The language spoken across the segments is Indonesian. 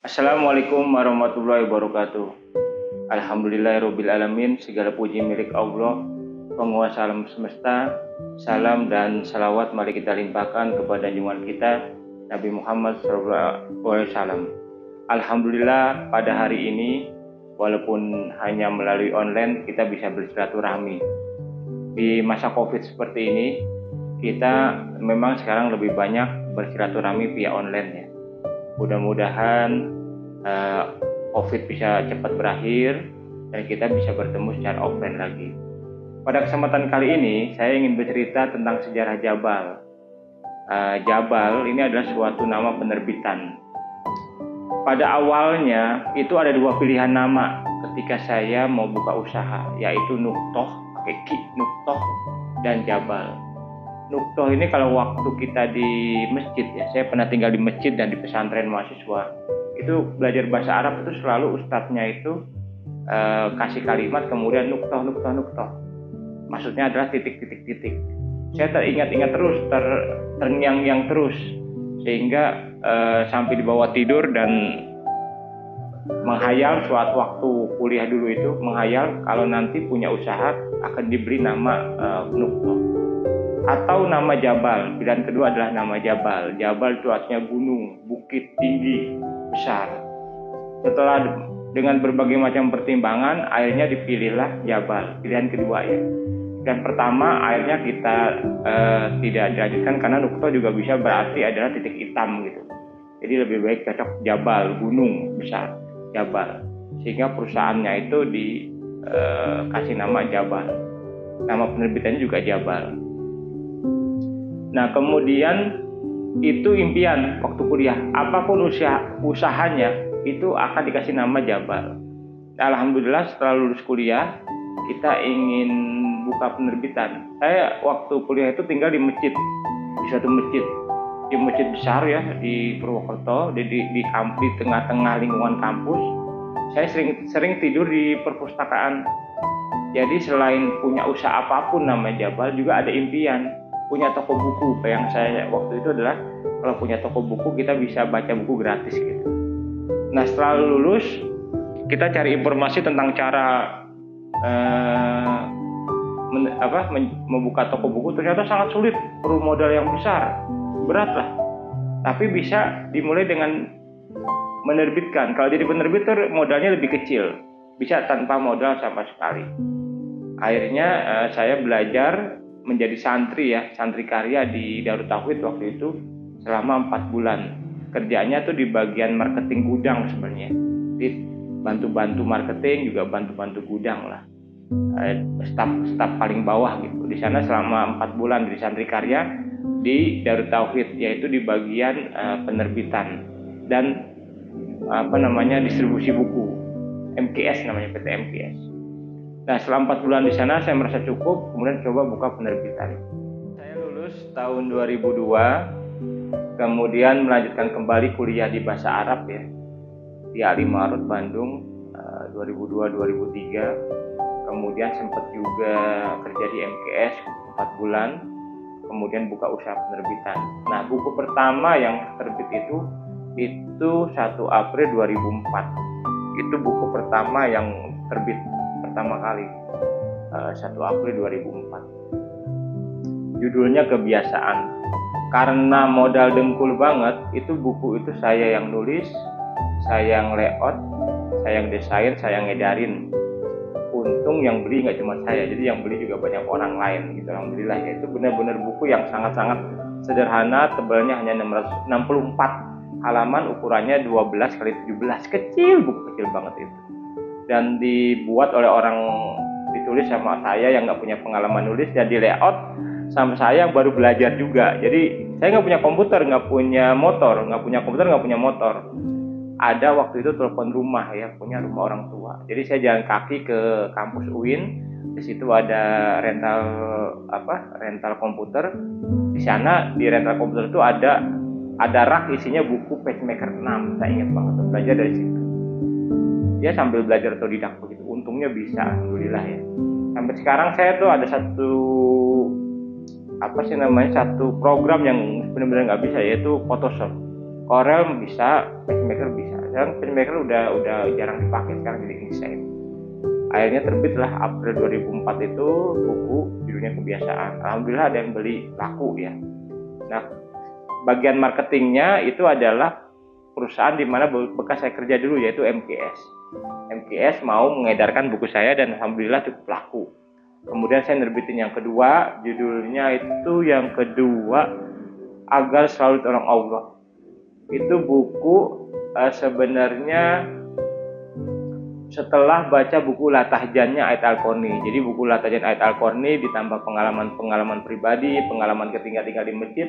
Assalamualaikum warahmatullahi wabarakatuh. Alhamdulillahirrabbilalamin. Segala puji milik Allah, penguasa alam semesta. Salam dan salawat mari kita limpahkan kepada junjungan kita Nabi Muhammad SAW. Alhamdulillah pada hari ini, walaupun hanya melalui online, kita bisa bersilaturahmi. Di masa COVID seperti ini, kita memang sekarang lebih banyak bersilaturahmi via online ya. Mudah-mudahan COVID bisa cepat berakhir dan kita bisa bertemu secara offline lagi. Pada kesempatan kali ini saya ingin bercerita tentang sejarah Jabal. Jabal ini adalah suatu nama penerbitan. Pada awalnya itu ada dua pilihan nama ketika saya mau buka usaha, yaitu Nuktoh, pakai Ki, Nuktoh, dan Jabal. Nuktoh ini kalau waktu kita di masjid ya, saya pernah tinggal di masjid dan di pesantren mahasiswa, itu belajar bahasa Arab itu selalu ustadznya itu kasih kalimat kemudian Nuktoh, Nuktoh, Nuktoh. Maksudnya adalah titik-titik-titik. Saya teringat-ingat terus, terngiang-ngiang terus, sehingga sampai dibawa tidur dan menghayal suatu waktu kuliah dulu itu, menghayal kalau nanti punya usaha akan diberi nama Nuktoh atau nama Jabal. Pilihan kedua adalah nama Jabal. Jabal itu artinya gunung, bukit tinggi, besar. Setelah dengan berbagai macam pertimbangan, akhirnya dipilihlah Jabal. Pilihan kedua ya. Dan pertama akhirnya kita tidak dilanjutkan karena Nuktoh juga bisa berarti adalah titik hitam gitu. Jadi lebih baik cocok Jabal, gunung besar, Jabal. Sehingga perusahaannya itu dikasih nama Jabal. Nama penerbitannya juga Jabal. Nah kemudian itu impian waktu kuliah, apapun usahanya itu akan dikasih nama Jabal. Alhamdulillah setelah lulus kuliah kita ingin buka penerbitan. Saya waktu kuliah itu tinggal di masjid, di suatu masjid, di masjid besar ya di Purwokerto, di tengah-tengah lingkungan kampus. Saya sering tidur di perpustakaan. Jadi selain punya usaha apapun namanya Jabal, juga ada impian punya toko buku. Yang saya waktu itu adalah kalau punya toko buku kita bisa baca buku gratis gitu. Nah setelah lulus kita cari informasi tentang cara membuka toko buku. Ternyata sangat sulit, perlu modal yang besar, berat lah. Tapi bisa dimulai dengan menerbitkan. Kalau jadi penerbit modalnya lebih kecil, bisa tanpa modal sama sekali. Akhirnya saya belajar menjadi santri karya di Darut Tauhid waktu itu selama 4 bulan. Kerjanya tuh di bagian marketing gudang sebenarnya. Jadi bantu-bantu marketing juga bantu-bantu gudang lah. Staf paling bawah gitu. Di sana selama 4 bulan di santri karya di Darut Tauhid, yaitu di bagian penerbitan dan distribusi buku. MKS namanya, PT MKS. Nah setelah 4 bulan di sana saya merasa cukup, kemudian coba buka penerbitan. Saya lulus tahun 2002, kemudian melanjutkan kembali kuliah di bahasa Arab ya di Alim Ma'aruf Bandung 2002-2003. Kemudian sempat juga kerja di MKS 4 bulan, kemudian buka usaha penerbitan. Nah buku pertama yang terbit itu 1 April 2004. Itu buku pertama yang terbit pertama kali 1 April 2004. Judulnya Kebiasaan. Karena modal dengkul banget, itu buku itu saya yang nulis, saya yang layout, saya yang desain, saya yang ngedarin. Untung yang beli nggak cuma saya, jadi yang beli juga banyak orang lain gitu. Alhamdulillah ya, itu benar-benar buku yang sangat-sangat sederhana, tebalnya hanya 664 halaman, ukurannya 12 x 17, kecil, buku kecil banget itu. Dan dibuat oleh orang, ditulis sama saya yang nggak punya pengalaman nulis, dan di layout sama saya yang baru belajar juga. Jadi saya nggak punya komputer, nggak punya motor. Ada waktu itu telepon rumah ya, punya rumah orang tua. Jadi saya jalan kaki ke kampus UIN. Di situ ada rental komputer. Di sana di rental komputer itu ada rak isinya buku PageMaker 6. Saya ingat banget, belajar dari situ. Dia sambil belajar otodidak begitu. Untungnya bisa, alhamdulillah ya. Sampai sekarang saya tuh ada satu program yang benar-benar nggak bisa, yaitu Photoshop. Corel bisa, PageMaker bisa. Sekarang penyebaikal udah jarang dipakai sekarang di Indonesia ini. Akhirnya terbitlah April 2004 itu buku judulnya Kebiasaan. Alhamdulillah ada yang beli, laku ya. Nah, bagian marketingnya itu adalah perusahaan di mana bekas saya kerja dulu, yaitu MKS. MKS mau mengedarkan buku saya dan alhamdulillah cukup laku. Kemudian saya nerbitin yang kedua, judulnya itu yang kedua Agar Selalu Tolong Allah. Itu buku sebenarnya setelah baca buku Latahjannya Ait Al-Qarni. Jadi buku Latahjan Ait Al-Qarni ditambah pengalaman-pengalaman pribadi, pengalaman ketika tinggal di masjid,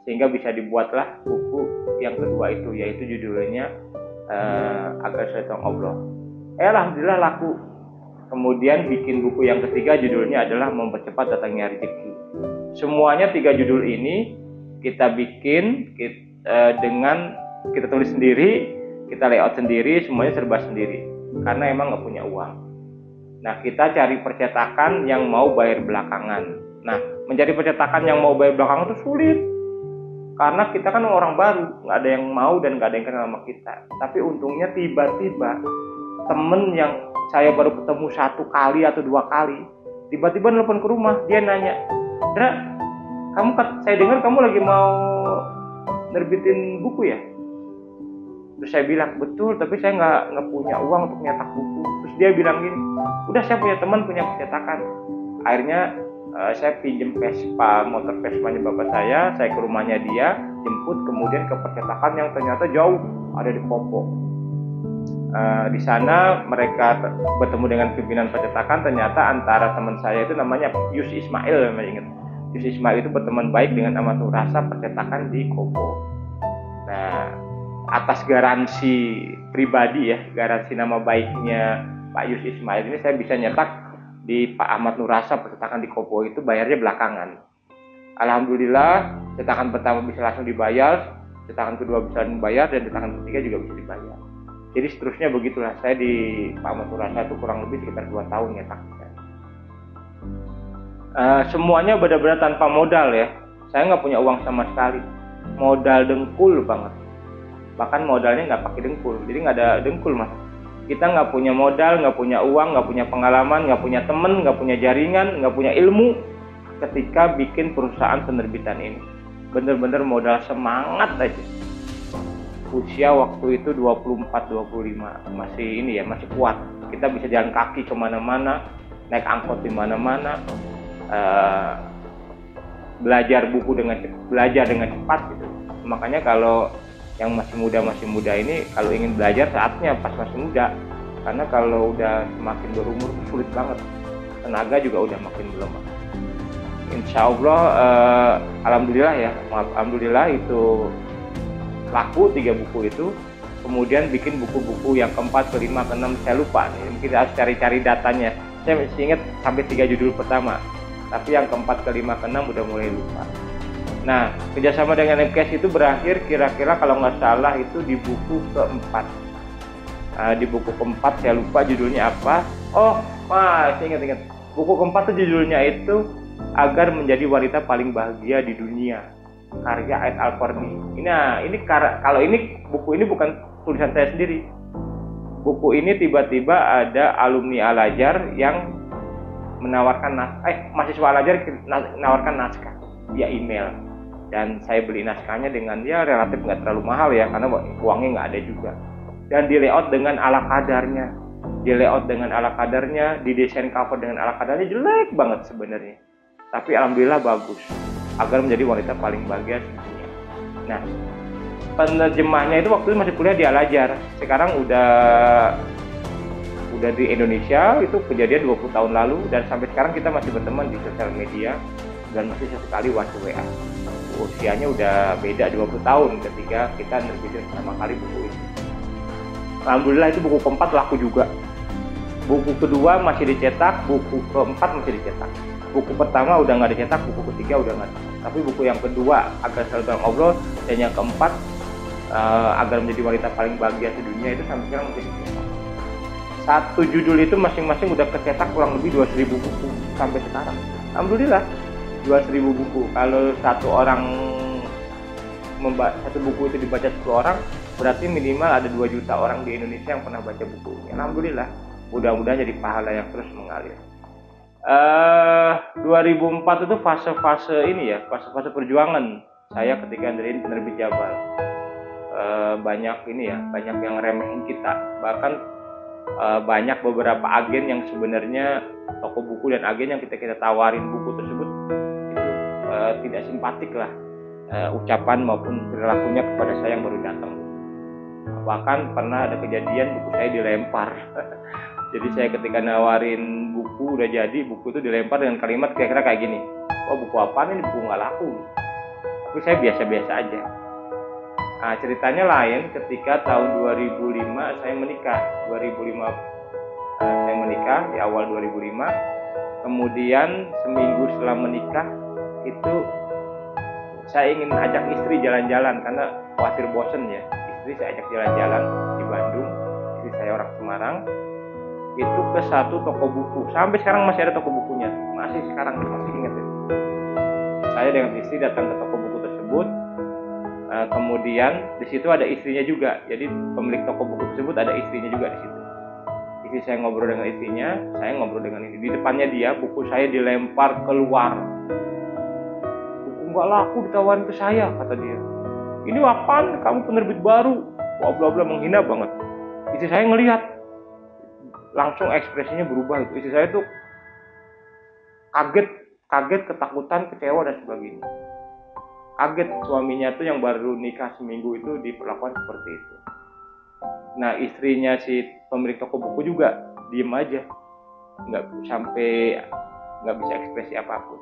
sehingga bisa dibuatlah buku yang kedua itu, yaitu judulnya Agar Selalu Tolong Allah. Alhamdulillah laku. Kemudian bikin buku yang ketiga, judulnya adalah Mempercepat Datangnya Rezeki. Semuanya 3 judul ini kita bikin dengan kita tulis sendiri, kita layout sendiri, semuanya serba sendiri. Karena emang nggak punya uang. Nah, kita cari percetakan yang mau bayar belakangan. Nah, mencari percetakan yang mau bayar belakangan itu sulit. Karena kita kan orang baru, nggak ada yang mau dan nggak ada yang kenal sama kita. Tapi untungnya tiba-tiba temen yang saya baru ketemu 1 kali atau 2 kali, tiba-tiba nelfon ke rumah, dia nanya, "Dra, saya dengar kamu lagi mau nerbitin buku ya?" Terus saya bilang, "Betul, tapi saya nggak punya uang untuk nyetak buku." Terus dia bilang gini, "Udah, saya punya teman punya percetakan." Akhirnya saya pinjem motor Vespanya bapak saya ke rumahnya dia, jemput, kemudian ke percetakan yang ternyata jauh, ada di Popo. Di sana mereka bertemu dengan pimpinan percetakan. Ternyata antara teman saya itu namanya Yus Ismail, namanya ingat. Yus Ismail itu berteman baik dengan Amatul Rasa percetakan di Kopo. Nah, atas garansi pribadi ya, garansi nama baiknya Pak Yus Ismail ini, saya bisa nyetak di Pak Ahmad Nurasa percetakan di Kopo itu, bayarnya belakangan. Alhamdulillah, cetakan pertama bisa langsung dibayar, cetakan kedua bisa dibayar, dan cetakan ketiga juga bisa dibayar. Jadi seterusnya begitulah, saya di Pak Ahmad Nurasa itu kurang lebih sekitar 2 tahun nyetaknya. Semuanya benar-benar tanpa modal ya. Saya nggak punya uang sama sekali, modal dengkul banget. Bahkan modalnya nggak pakai dengkul, jadi nggak ada dengkul mas. Kita nggak punya modal, nggak punya uang, nggak punya pengalaman, nggak punya temen, nggak punya jaringan, nggak punya ilmu ketika bikin perusahaan penerbitan ini. Bener-bener modal semangat aja. Usia waktu itu 24-25, masih kuat. Kita bisa jalan kaki kemana-mana, naik angkot di mana-mana, belajar dengan cepat gitu. Makanya kalau yang masih muda ini, kalau ingin belajar saatnya pas masih muda, karena kalau udah semakin berumur sulit banget, tenaga juga udah makin melemah. Insya Allah, alhamdulillah itu laku 3 buku itu. Kemudian bikin buku-buku yang keempat, kelima, keenam, saya lupa nih. Mungkin harus cari-cari datanya. Saya masih ingat sampai 3 judul pertama, tapi yang keempat, kelima, keenam udah mulai lupa. Nah, kerjasama dengan MKS itu berakhir kira-kira kalau nggak salah itu di buku keempat. Di buku keempat saya lupa judulnya apa. Saya ingat. Buku keempat itu judulnya itu Agar Menjadi Wanita Paling Bahagia di Dunia, karya Ait Al-Qarni. Kalau ini buku ini bukan tulisan saya sendiri. Buku ini tiba-tiba ada alumni Al-Azhar yang menawarkan mahasiswa Al-Azhar menawarkan naskah via email. Dan saya beli naskahnya dengan relatif nggak terlalu mahal ya, karena uangnya nggak ada juga. Dan di layout dengan ala kadarnya, didesain cover dengan ala kadarnya, jelek banget sebenarnya. Tapi alhamdulillah bagus. Agar Menjadi Wanita Paling Bahagia di Dunia. Nah, penerjemahnya itu waktu itu masih kuliah di Al-Azhar. Sekarang udah di Indonesia, itu kejadian 20 tahun lalu, dan sampai sekarang kita masih berteman di sosial media dan masih sesekali WA. Usianya udah beda 20 tahun ketika kita nerbitin pertama kali buku ini. Alhamdulillah itu buku keempat laku juga. Buku kedua masih dicetak, buku keempat masih dicetak. Buku pertama udah nggak dicetak, buku ketiga udah nggak dicetak. Tapi buku yang kedua, Agar Selalu Tolong Allah, dan yang keempat, Agar Menjadi Wanita Paling Bahagia di Dunia, itu sampai sekarang masih dicetak. Satu judul itu masing-masing udah kecetak kurang lebih 2.000 buku sampai sekarang. Alhamdulillah. 2.000 buku. Kalau satu buku itu dibaca 10 orang, berarti minimal ada 2 juta orang di Indonesia yang pernah baca buku ini. Alhamdulillah, mudah-mudahan jadi pahala yang terus mengalir. 2004 itu fase-fase ini ya, fase-fase perjuangan saya ketika dari penerbit Jabal. Banyak ini ya, banyak yang remehin kita, bahkan banyak beberapa agen yang sebenarnya toko buku dan agen yang kita tawarin buku tersebut itu tidak simpatik lah ucapan maupun perilakunya kepada saya yang baru datang. Bahkan pernah ada kejadian buku saya dilempar. Jadi saya ketika nawarin buku udah jadi, buku itu dilempar dengan kalimat kira-kira kayak gini, oh buku apaan ini, buku nggak laku. Tapi saya biasa-biasa aja. Nah, ceritanya lain ketika tahun 2005 saya menikah. 2005 saya menikah di awal 2005. Kemudian seminggu setelah menikah itu saya ingin ajak istri jalan-jalan karena khawatir bosen ya. Istri saya ajak jalan-jalan di Bandung. Istri saya orang Semarang. Itu ke satu toko buku. Sampai sekarang masih ada toko bukunya. Masih ingat ya. Saya dengan istri datang ke toko buku tersebut. Kemudian di situ ada istrinya juga. Jadi pemilik toko buku tersebut ada istrinya juga di situ. Istri saya ngobrol dengan istrinya, saya ngobrol dengan istri. Di depannya dia, buku saya dilempar keluar. Buku nggak laku ditawarin ke saya, kata dia. Ini apaan? Kamu penerbit baru? Wah, bla bla, menghina banget. Istri saya ngelihat, langsung ekspresinya berubah. Istri saya tuh kaget, ketakutan, kecewa dan sebagainya. Kaget suaminya tuh yang baru nikah seminggu itu diperlakukan seperti itu. Nah, istrinya si pemilik toko buku juga diem aja, nggak bisa ekspresi apapun.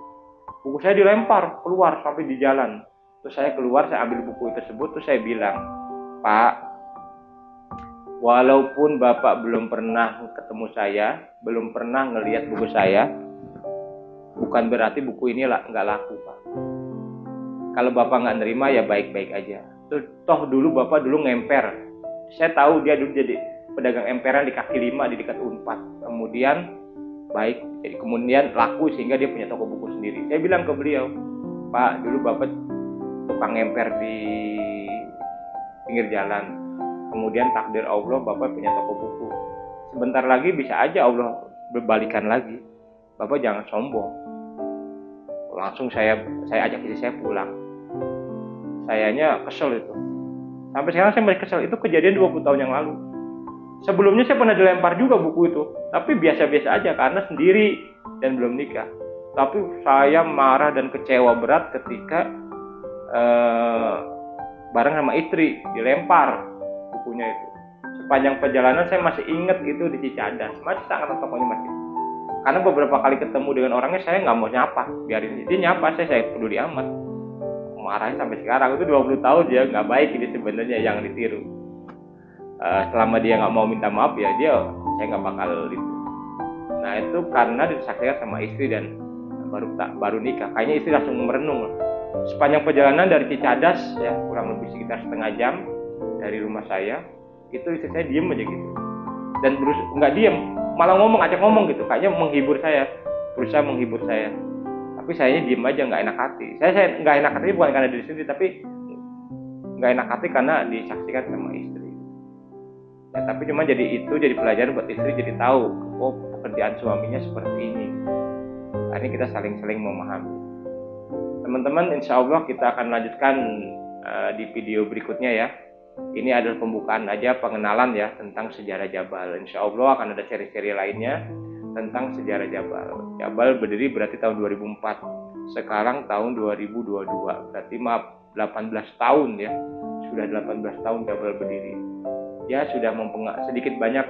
Buku saya dilempar keluar sampai di jalan. Terus saya keluar, saya ambil buku tersebut, terus saya bilang, Pak, walaupun Bapak belum pernah ketemu saya, belum pernah ngelihat buku saya, bukan berarti buku ini nggak laku, Pak. Kalau Bapak nggak nerima ya baik-baik aja. Toh dulu Bapak dulu ngemper. Saya tahu dia dulu jadi pedagang emperan di kaki 5 di dekat Unpad. Kemudian kemudian laku sehingga dia punya toko buku sendiri. Saya bilang ke beliau, Pak, dulu Bapak tukang ngemper di pinggir jalan. Kemudian takdir Allah Bapak punya toko buku. Sebentar lagi bisa aja Allah berbalikan lagi. Bapak jangan sombong. Langsung saya ajak istri saya pulang. Sayanya kesel itu. Sampai sekarang saya masih kesel. Itu kejadian 20 tahun yang lalu. Sebelumnya saya pernah dilempar juga buku itu. Tapi biasa-biasa aja karena sendiri dan belum nikah. Tapi saya marah dan kecewa berat ketika bareng sama istri dilempar bukunya itu. Sepanjang perjalanan saya masih ingat itu di Cicadas. Masih sangat tokonya masih. Karena beberapa kali ketemu dengan orangnya saya nggak mau nyapa. Biarin dia nyapa, saya peduli amat. Marahnya sampai sekarang. Itu 20 tahun ya, nggak baik ini sebenarnya, yang ditiru. Selama dia nggak mau minta maaf ya saya nggak bakal itu. Nah itu karena disaksikan sama istri dan baru nikah. Kayaknya istri langsung merenung. Sepanjang perjalanan dari Cicadas ya, kurang lebih sekitar setengah jam dari rumah saya, itu istri saya diem aja gitu. Dan nggak diem, malah ajak ngomong gitu. Kayaknya menghibur saya, berusaha menghibur saya. Tapi sayanya diem aja, nggak enak hati. Saya nggak enak hati bukan karena diri sendiri, tapi nggak enak hati karena disaksikan sama istri. Ya, tapi cuma jadi pelajaran buat istri, jadi tahu, oh pekerjaan suaminya seperti ini. Nah, ini kita saling memahami. Teman-teman, insya Allah kita akan lanjutkan di video berikutnya ya. Ini adalah pembukaan aja, pengenalan ya tentang sejarah Jabal. Insya Allah akan ada seri-seri lainnya tentang sejarah Jabal. Jabal berdiri berarti tahun 2004. Sekarang tahun 2022. Berarti 18 tahun ya. Sudah 18 tahun Jabal berdiri. Ya sudah sedikit banyak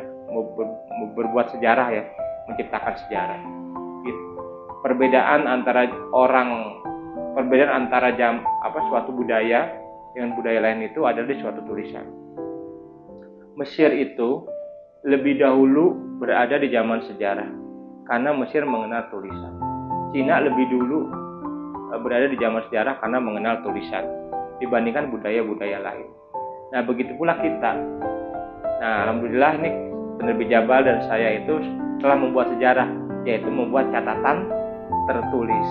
berbuat sejarah ya, menciptakan sejarah. Perbedaan antara suatu budaya dengan budaya lain itu adalah di suatu tulisan. Mesir itu lebih dahulu berada di zaman sejarah karena Mesir mengenal tulisan. Cina lebih dulu berada di zaman sejarah karena mengenal tulisan dibandingkan budaya-budaya lain. Nah, begitu pula kita. Nah, alhamdulillah ini penerbit Jabal dan saya itu telah membuat sejarah, yaitu membuat catatan tertulis.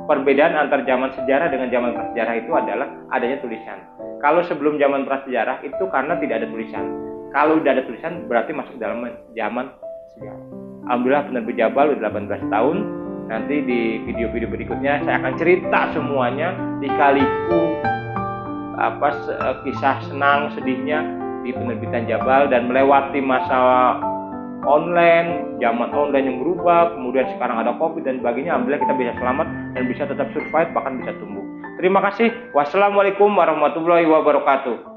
Perbedaan antar zaman sejarah dengan zaman prasejarah itu adalah adanya tulisan. Kalau sebelum zaman prasejarah itu karena tidak ada tulisan. Kalau udah ada tulisan berarti masuk dalam zaman sejarah. Alhamdulillah penerbit Jabal udah 18 tahun. Nanti di video-video berikutnya saya akan cerita semuanya, lika-liku kisah senang sedihnya di penerbitan Jabal dan melewati masa online, zaman online yang berubah, kemudian sekarang ada Covid dan sebagainya. Alhamdulillah kita bisa selamat dan bisa tetap survive, bahkan bisa tumbuh. Terima kasih. Wassalamualaikum warahmatullahi wabarakatuh.